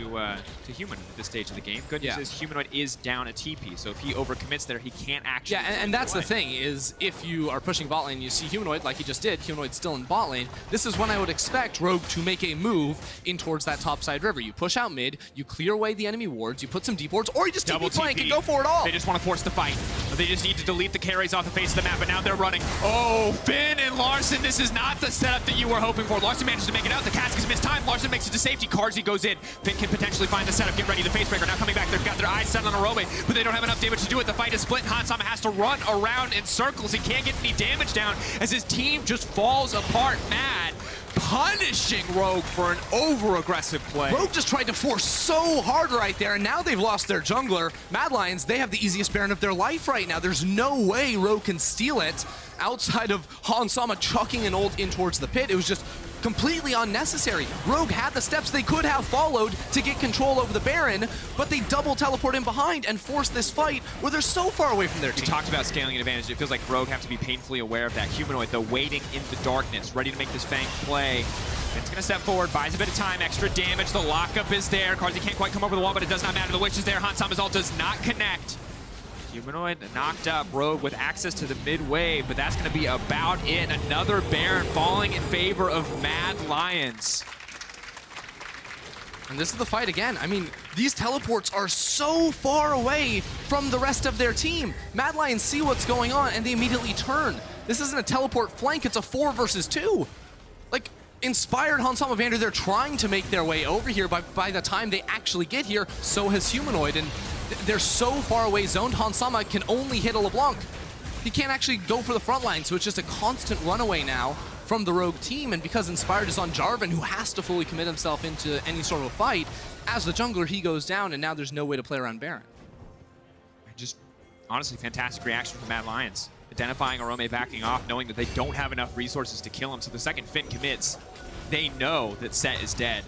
Humanoid at this stage of the game. Good news is Humanoid is down a TP, so if he overcommits there, he can't actually. Yeah, and that's the thing, is if you are pushing bot lane, you see Humanoid, like he just did, Humanoid still in bot lane, this is when I would expect Rogue to make a move in towards that topside river. You push out mid, you clear away the enemy wards, you put some deep wards, or you just double flank and go for it all. They just want to force the fight. They just need to delete the carries off the face of the map, but now they're running. Oh, Finn and Larssen, this is not the setup that you were hoping for. Larssen manages to make it out. The cask is missed time. Larssen makes it to safety. Carzzy goes in. Finn can potentially find the setup. Get ready. The face breaker now coming back. They've got their eyes set on Orome, but they don't have enough damage to do it. The fight is split. Hansama has to run around in circles. He can't get any damage down as his team just falls apart. Mad punishing Rogue for an over-aggressive play. Rogue just tried to force so hard right there, and now they've lost their jungler. Mad Lions, they have the easiest Baron of their life right now. There's no way Rogue can steal it outside of Han Sama chucking an ult in towards the pit. It was just completely unnecessary. Rogue had the steps they could have followed to get control over the Baron, but they double teleport in behind and force this fight where they're so far away from their team. We talked about scaling an advantage. It feels like Rogue have to be painfully aware of that. Humanoid, though, waiting in the darkness, ready to make this Fang play. It's going to step forward, buys a bit of time, extra damage. The lockup is there. Carzzy can't quite come over the wall, but it does not matter. The Witch is there. Han Sama's ult does not connect. Humanoid knocked up. Rogue with access to the mid wave, but that's going to be about it. Another Baron falling in favor of Mad Lions. And this is the fight again. I mean, these teleports are so far away from the rest of their team. Mad Lions see what's going on, and they immediately turn. This isn't a teleport flank, it's a 4 versus 2. Like, inspired Han Sama VandeR, they're trying to make their way over here, but by the time they actually get here, so has Humanoid, and they're so far away zoned. Han Sama can only hit a LeBlanc. He can't actually go for the front line, so it's just a constant runaway now from the Rogue team, and because Inspired is on Jarvan, who has to fully commit himself into any sort of a fight, as the jungler, he goes down, and now there's no way to play around Baron. Just, honestly, fantastic reaction from Mad Lions. Identifying Orome backing off, knowing that they don't have enough resources to kill him, so the second Finn commits, they know that Sett is dead.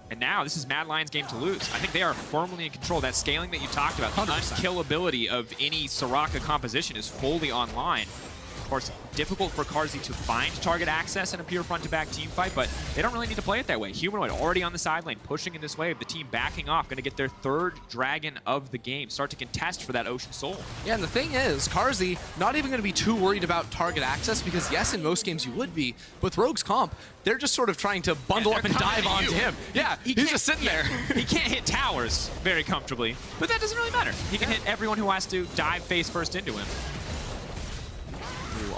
And now this is Mad Lions' game to lose. I think they are firmly in control. That scaling that you talked about, the 100%. unkillability of any Seraka composition is fully online. Of course, difficult for Carzzy to find target access in a pure front-to-back team fight, but they don't really need to play it that way. Humanoid already on the side lane, pushing in this wave. The team backing off, going to get their 3rd dragon of the game. Start to contest for that Ocean Soul. Yeah, and the thing is, Carzzy not even going to be too worried about target access, because yes, in most games you would be, but with Rogue's comp, they're just sort of trying to bundle up and dive onto him. Yeah, he's just sitting there. He can't hit towers very comfortably, but that doesn't really matter. He can hit everyone who has to dive face first into him. Ooh,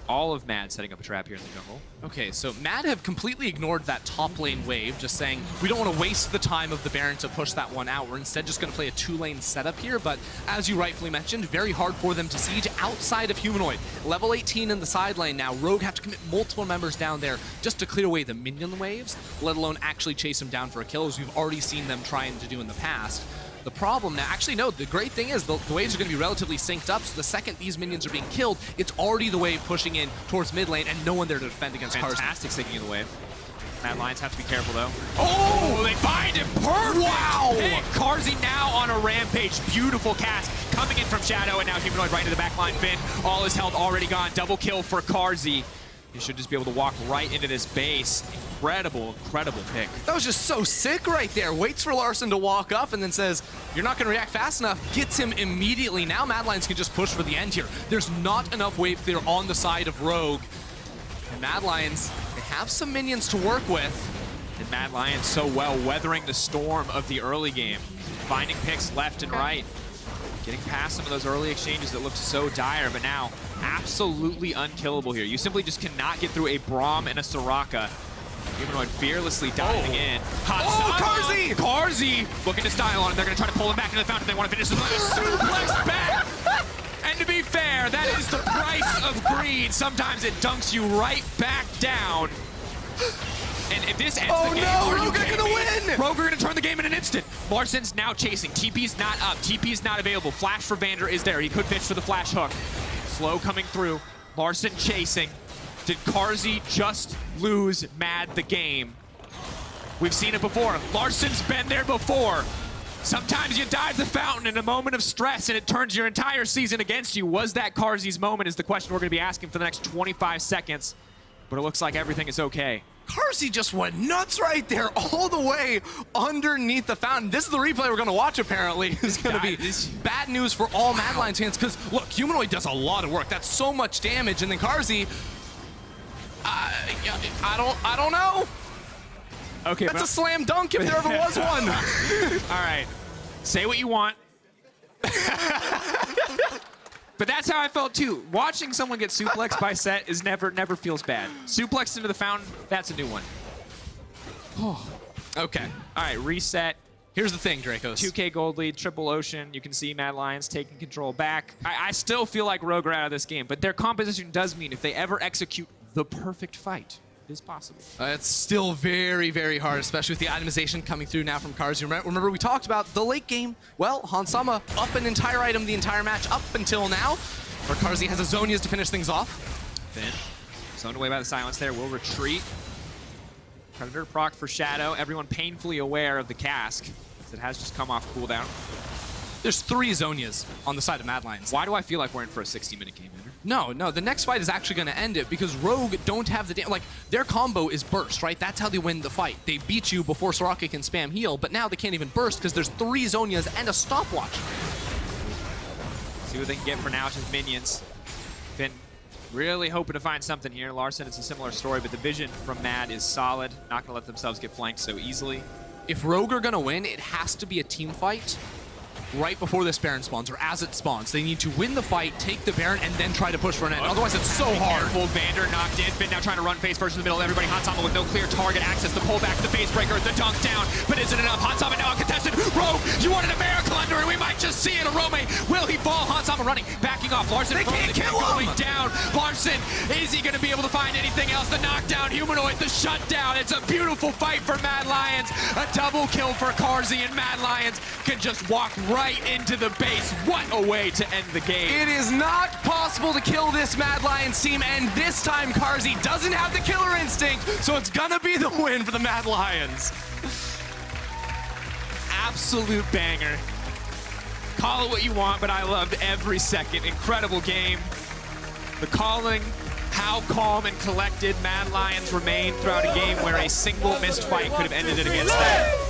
all of Mad setting up a trap here in the jungle. Okay, so Mad have completely ignored that top lane wave, just saying, we don't want to waste the time of the Baron to push that one out. We're instead just going to play a 2-lane setup here, but as you rightfully mentioned, very hard for them to siege outside of Humanoid. Level 18 in the side lane now. Rogue have to commit multiple members down there just to clear away the minion waves, let alone actually chase them down for a kill, as we've already seen them trying to do in the past. The problem now, actually no, the great thing is the waves are going to be relatively synced up, so the second these minions are being killed, it's already the wave pushing in towards mid lane and no one there to defend against Carzzy. Fantastic syncing of the wave. Mad Lions have to be careful though. Oh, they find him, perfect! Wow! Pick. Carzzy now on a rampage, beautiful cast, coming in from Shadow, and now Humanoid right into the back line. Finn, all his health already gone, double kill for Carzzy. He should just be able to walk right into this base. Incredible, incredible pick. That was just so sick right there. Waits for Larssen to walk up and then says, you're not going to react fast enough. Gets him immediately. Now Mad Lions can just push for the end here. There's not enough wave clear on the side of Rogue. And Mad Lions, they have some minions to work with. And Mad Lions so well weathering the storm of the early game. Finding picks left and right. Getting past some of those early exchanges that looked so dire, but now absolutely unkillable here. You simply just cannot get through a Braum and a Seraka. Humanoid fearlessly diving in. Carzzy! Carzzy looking to style on it. They're going to try to pull him back into the fountain. They want to finish this with a suplex back. And to be fair, that is the price of greed. Sometimes it dunks you right back down. And if this ends the game, are you going to win? Rogue are going to turn the game in an instant. Larssen's now chasing. TP's not up. TP's not available. Flash for VandeR is there. He could fish for the flash hook. Slow coming through. Larssen chasing. Did Carzzy just lose Mad the game? We've seen it before. Larsen's been there before. Sometimes you dive the fountain in a moment of stress and it turns your entire season against you. Was that Carzzy's moment is the question we're going to be asking for the next 25 seconds. But it looks like everything is okay. Carzzy just went nuts right there, all the way underneath the fountain. This is the replay we're going to watch, apparently. It's going to be bad news for all Mad Lions fans, because, look, Humanoid does a lot of work. That's so much damage, and then Carzzy, I don't know. Okay, that's a slam dunk if there ever was one. All right, say what you want. But that's how I felt too. Watching someone get suplexed by Sett is never feels bad. Suplex into the fountain, that's a new one. Okay. All right, reset. Here's the thing, Drakos. 2K gold lead, triple ocean. You can see Mad Lions taking control back. I still feel like Rogue are out of this game, but their composition does mean if they ever execute the perfect fight, It is possible. It's still very, very hard, especially with the itemization coming through now from Carzzy. Remember, we talked about the late game. Well, Hansama up an entire item the entire match up until now, where Carzzy has a Zhonya's to finish things off. Finn, zoned away by the silence there, will retreat. Predator proc for Shadow. Everyone painfully aware of the cask, as it has just come off cooldown. There's 3 Zhonyas on the side of Mad Lions. Why do I feel like we're in for a 60-minute game, Vander? No, the next fight is actually going to end it because Rogue don't have the like their combo is burst, right? That's how they win the fight. They beat you before Seraka can spam heal, but now they can't even burst because there's 3 Zhonyas and a stopwatch. See what they can get for now with his minions. Finn really hoping to find something here. Larssen, it's a similar story, but the vision from Mad is solid. Not going to let themselves get flanked so easily. If Rogue are going to win, it has to be a team fight right before this Baron spawns, or as it spawns. They need to win the fight, take the Baron, and then try to push for an end. Otherwise, it's so hard. Careful, VandeR knocked in. Finn now trying to run face first in the middle. Everybody, Hansama with no clear target access. The pullback, the face breaker, the dunk down. But is it enough? Hansama now uncontested. Rogue, you wanted a miracle under, and we might just see it. Orome, will he fall? Hansama running, backing off. Larssen, they can't kill him. Going down. Larssen, is he going to be able to find anything else? The knockdown, Humanoid, the shutdown. It's a beautiful fight for Mad Lions. A double kill for Carzzy, and Mad Lions can just walk right into the base. What a way to end the game. It is not possible to kill this Mad Lions team, and this time Carzzy doesn't have the killer instinct, so it's gonna be the win for the Mad Lions. Absolute banger. Call it what you want, but I loved every second. Incredible game. The calling, how calm and collected Mad Lions remained throughout a game where a single missed fight could have ended it against them.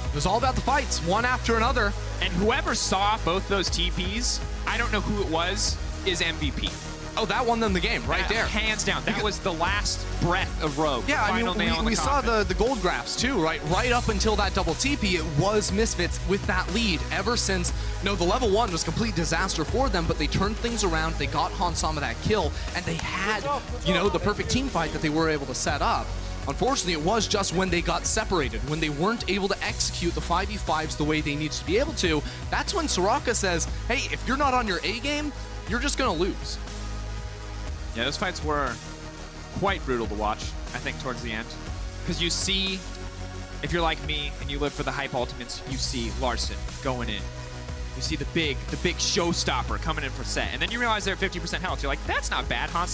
It was all about the fights, one after another. And whoever saw both those TPs, I don't know who it was, is MVP. Oh, that won them the game right there. Hands down. That was the last breath of Rogue. Yeah, I mean, we saw the gold graphs too, right? Right up until that double TP, it was Misfits with that lead ever since. No, the level 1 was a complete disaster for them, but they turned things around. They got Hansama that kill, and they had, you know, the perfect team fight that they were able to set up. Unfortunately, it was just when they got separated, when they weren't able to execute the 5v5s the way they needed to be able to, that's when Seraka says, hey, if you're not on your A game, you're just gonna lose. Yeah, those fights were quite brutal to watch, I think, towards the end. Because you see, if you're like me and you live for the hype ultimates, you see Larssen going in. You see the big showstopper coming in for Sett. And then you realize they're at 50% health. You're like, that's not bad, Hans.